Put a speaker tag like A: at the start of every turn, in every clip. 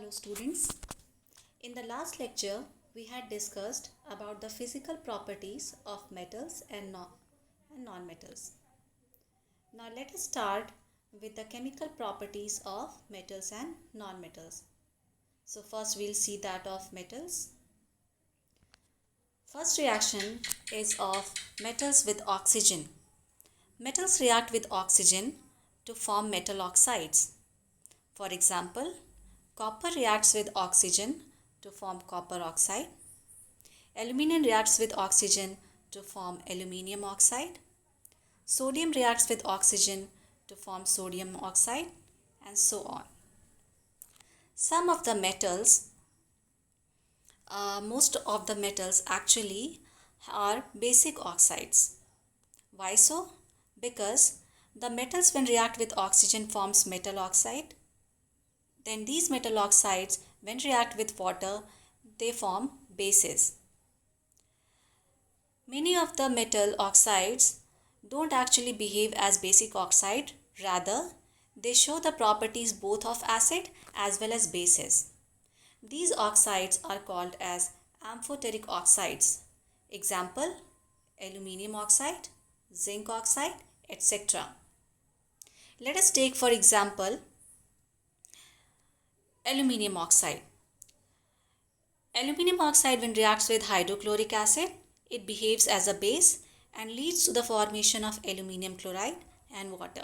A: Hello students. In the last lecture, we had discussed about the physical properties of metals and non-metals. Now let us start with the chemical properties of metals and non-metals. So first we'll see that of metals. First reaction is of metals with oxygen. Metals react with oxygen to form metal oxides. For example, copper reacts with oxygen to form copper oxide. Aluminium reacts with oxygen to form aluminium oxide. Sodium reacts with oxygen to form sodium oxide, and so on. Some of the metals, most of the metals actually are basic oxides. Why so? Because the metals when react with oxygen forms metal oxide. Then these metal oxides when react with water, they form bases. Many of the metal oxides don't actually behave as basic oxide, rather they show the properties both of acid as well as bases. These oxides are called as amphoteric oxides. Example, aluminium oxide, zinc oxide, etc. Let us take for example aluminium oxide. Aluminium oxide when reacts with hydrochloric acid, it behaves as a base and leads to the formation of aluminium chloride and water.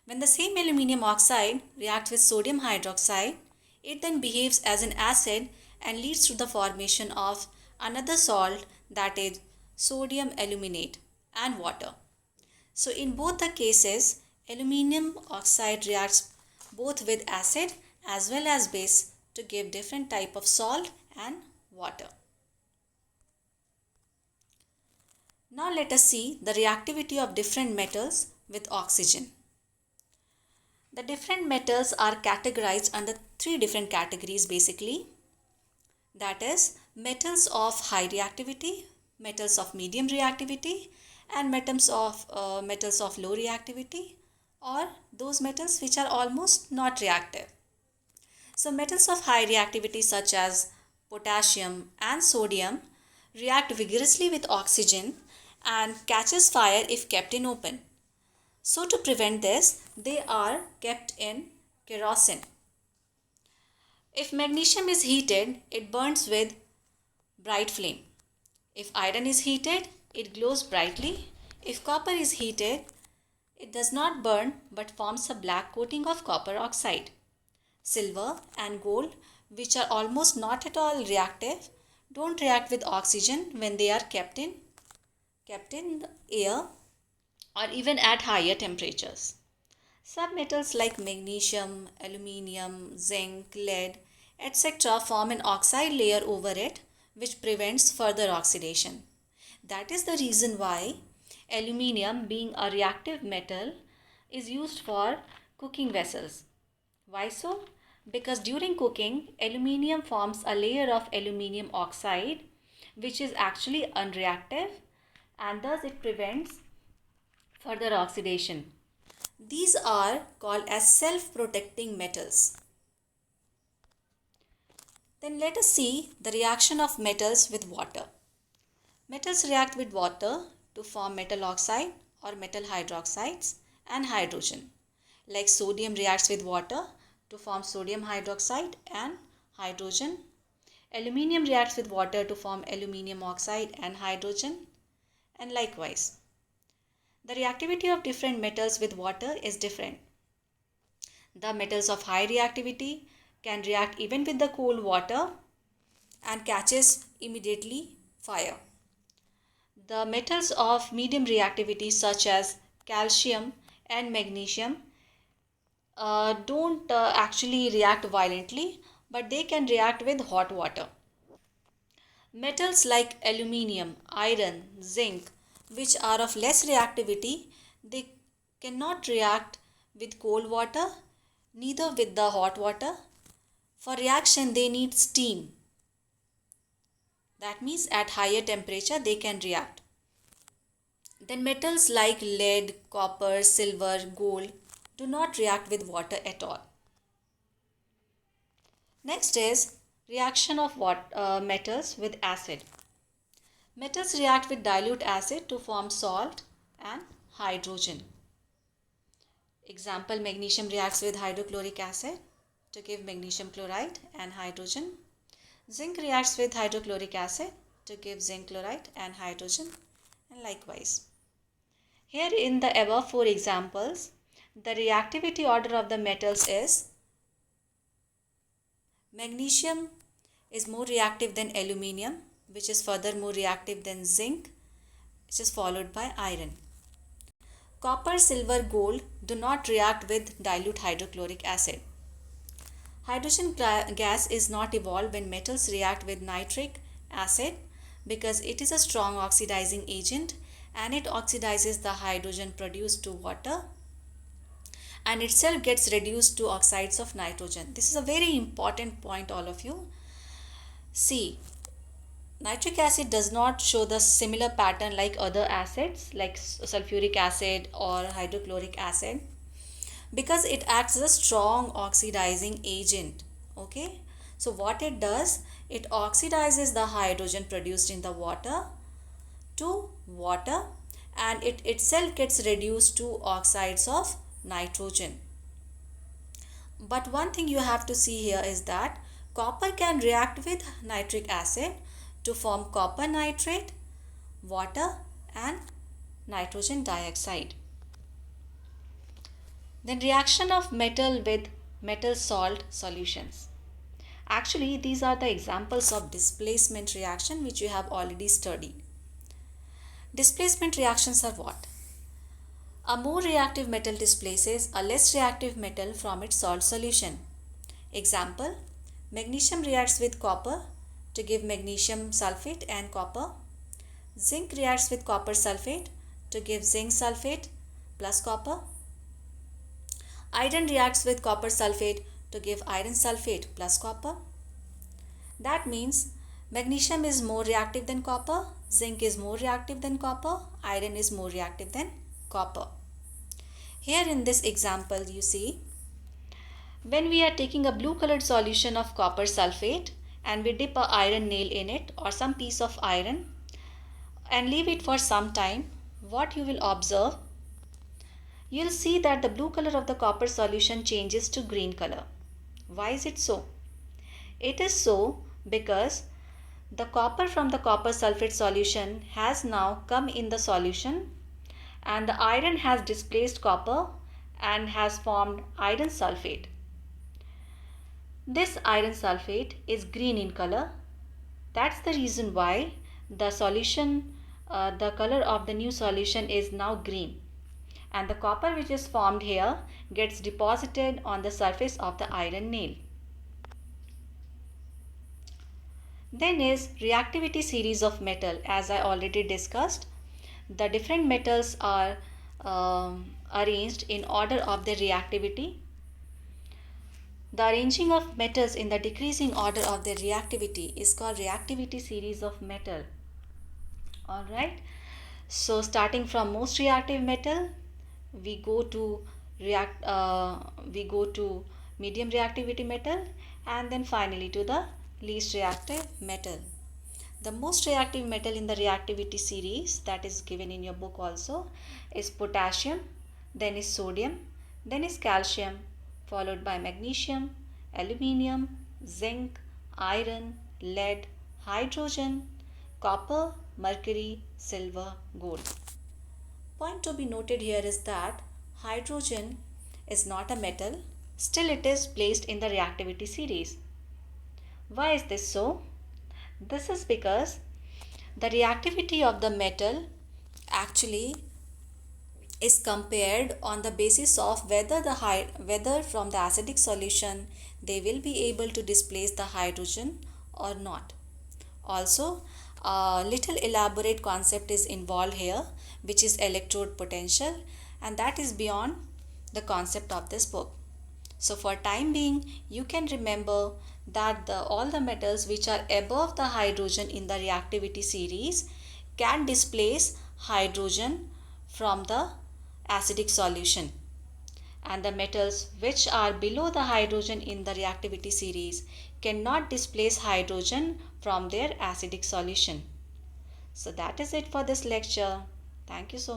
A: When the same aluminium oxide reacts with sodium hydroxide, it then behaves as an acid and leads to the formation of another salt, that is sodium aluminate and water. So in both the cases, aluminium oxide reacts both with acid as well as base to give different type of salt and water. Now let us see the reactivity of different metals with oxygen. The different metals are categorized under three different categories basically. That is metals of high reactivity, metals of medium reactivity, and metals of low reactivity, or those metals which are almost not reactive. So metals of high reactivity such as potassium and sodium react vigorously with oxygen and catches fire if kept in open. So to prevent this, they are kept in kerosene. If magnesium is heated, it burns with bright flame. If iron is heated, it glows brightly. If copper is heated, it does not burn but forms a black coating of copper oxide. Silver and gold, which are almost not at all reactive, don't react with oxygen when they are kept in the air or even at higher temperatures. Some metals like magnesium, aluminium, zinc, lead, etc. form an oxide layer over it which prevents further oxidation. That is the reason why aluminium, being a reactive metal, is used for cooking vessels. Why so? Because during cooking, aluminium forms a layer of aluminium oxide which is actually unreactive, and thus it prevents further oxidation. These are called as self-protecting metals. Then let us see the reaction of metals with water. Metals react with water to form metal oxide or metal hydroxides and hydrogen. Like sodium reacts with water to form sodium hydroxide and hydrogen. Aluminium reacts with water to form aluminium oxide and hydrogen, and likewise. The reactivity of different metals with water is different. The metals of high reactivity can react even with the cold water and catches immediately fire. The metals of medium reactivity such as calcium and magnesium don't actually react violently, but they can react with hot water. Metals like aluminium, iron, zinc, which are of less reactivity, they cannot react with cold water, neither with the hot water. For reaction, they need steam. That means at higher temperature, they can react. Then metals like lead, copper, silver, gold do not react with water at all. Next is reaction of metals with acid. Metals react with dilute acid to form salt and hydrogen. Example, magnesium reacts with hydrochloric acid to give magnesium chloride and hydrogen. Zinc reacts with hydrochloric acid to give zinc chloride and hydrogen, and likewise. Here in the above 4 examples, the reactivity order of the metals is magnesium is more reactive than aluminium, which is further more reactive than zinc, which is followed by iron. Copper, silver, gold do not react with dilute hydrochloric acid. Hydrogen gas is not evolved when metals react with nitric acid because it is a strong oxidizing agent and it oxidizes the hydrogen produced to water and itself gets reduced to oxides of nitrogen. This is a very important point, all of you. See, nitric acid does not show the similar pattern like other acids like sulfuric acid or hydrochloric acid because it acts as a strong oxidizing agent. Okay, so what it does, it oxidizes the hydrogen produced in the water to water and it itself gets reduced to oxides of nitrogen. But one thing you have to see here is that copper can react with nitric acid to form copper nitrate, water and nitrogen dioxide. Then reaction of metal with metal salt solutions. Actually, these are the examples of displacement reaction which you have already studied. Displacement reactions are what? A more reactive metal displaces a less reactive metal from its salt solution. Example, magnesium reacts with copper to give magnesium sulfate and copper. Zinc reacts with copper sulfate to give zinc sulfate plus copper. Iron reacts with copper sulfate to give iron sulfate plus copper. That means magnesium is more reactive than copper, zinc is more reactive than copper, iron is more reactive than copper. Here in this example you see, when we are taking a blue colored solution of copper sulfate and we dip a iron nail in it or some piece of iron and leave it for some time, what you will observe? You'll see that the blue color of the copper solution changes to green color. Why is it so? It is so because the copper from the copper sulfate solution has now come in the solution and the iron has displaced copper and has formed iron sulfate. This iron sulfate is green in color. That's the reason why the solution, the color of the new solution is now green. And the copper which is formed here gets deposited on the surface of the iron nail. Then is reactivity series of metal. As I already discussed, the different metals are arranged in order of their reactivity. The arranging of metals in the decreasing order of their reactivity is called reactivity series of metal. Alright, so starting from most reactive metal, we go to medium reactivity metal and then finally to the least reactive metal. The most reactive metal in the reactivity series that is given in your book also is potassium, then is sodium, then is calcium, followed by magnesium, aluminium, zinc, iron, lead, hydrogen, copper, mercury, silver, gold. Point to be noted here is that hydrogen is not a metal, still it is placed in the reactivity series. Why is this so? This is because the reactivity of the metal actually is compared on the basis of whether from the acidic solution they will be able to displace the hydrogen or not. Also, a little elaborate concept is involved here, which is electrode potential, and that is beyond the concept of this book. So for time being, you can remember that all the metals which are above the hydrogen in the reactivity series can displace hydrogen from the acidic solution. and the metals which are below the hydrogen in the reactivity series cannot displace hydrogen from their acidic solution. So that is it for this lecture. Thank you so much.